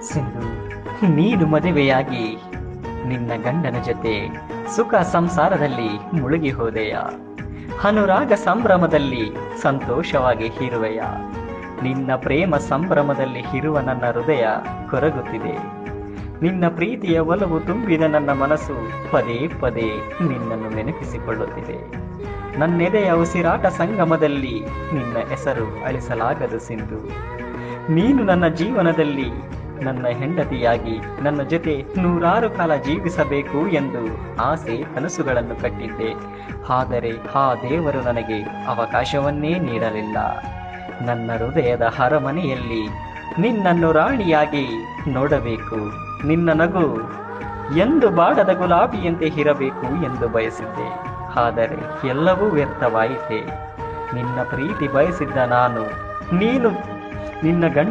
ಸಿಂಧು, ನೀನು ಮದುವೆಯಾಗಿ ನಿನ್ನ ಗಂಡನ ಜೊತೆ ಸುಖ ಸಂಸಾರದಲ್ಲಿ ಮುಳುಗಿ ಹೋದೆಯ. ಅನುರಾಗ ಸಂಭ್ರಮದಲ್ಲಿ ಸಂತೋಷವಾಗಿ ಇರುವೆಯ. ನಿನ್ನ ಪ್ರೇಮ ಸಂಭ್ರಮದಲ್ಲಿ ಇರುವ ನನ್ನ ಹೃದಯ ಕೊರಗುತ್ತಿದೆ. ನಿನ್ನ ಪ್ರೀತಿಯ ಒಲವು ತುಂಬಿದ ನನ್ನ ಮನಸ್ಸು ಪದೇ ಪದೇ ನಿನ್ನನ್ನು ನೆನಪಿಸಿಕೊಳ್ಳುತ್ತಿದೆ. ನನ್ನೆದೆಯ ಉಸಿರಾಟ ಸಂಗಮದಲ್ಲಿ ನಿನ್ನ ಹೆಸರು ಅಳಿಸಲಾಗದು ಸಿಂಧು. ನೀನು ನನ್ನ ಜೀವನದಲ್ಲಿ ನನ್ನ ಹೆಂಡತಿಯಾಗಿ ನನ್ನ ಜೊತೆ 100 ಕಾಲ ಜೀವಿಸಬೇಕು ಎಂದು ಆಸೆ ಕನಸುಗಳನ್ನು ಕಟ್ಟಿದ್ದೆ. ಆದರೆ ಆ ದೇವರು ನನಗೆ ಅವಕಾಶವನ್ನೇ ನೀಡಲಿಲ್ಲ. ನನ್ನ ಹೃದಯದ ಅರಮನೆಯಲ್ಲಿ ನಿನ್ನನ್ನು ರಾಣಿಯಾಗಿ ನೋಡಬೇಕು. ನಿನ್ನ ನಗು ಎಂದು ಬಾಡದ ಗುಲಾಬಿಯಂತೆ ಇರಬೇಕು ಎಂದು ಬಯಸಿದ್ದೆ. ಆದರೆ ಎಲ್ಲವೂ ವ್ಯರ್ಥವಾಯಿತೆ. ನಿನ್ನ ಪ್ರೀತಿ ಬಯಸಿದ್ದ ನಾನು, ನೀನು ನಿನ್ನ ಗಂಡ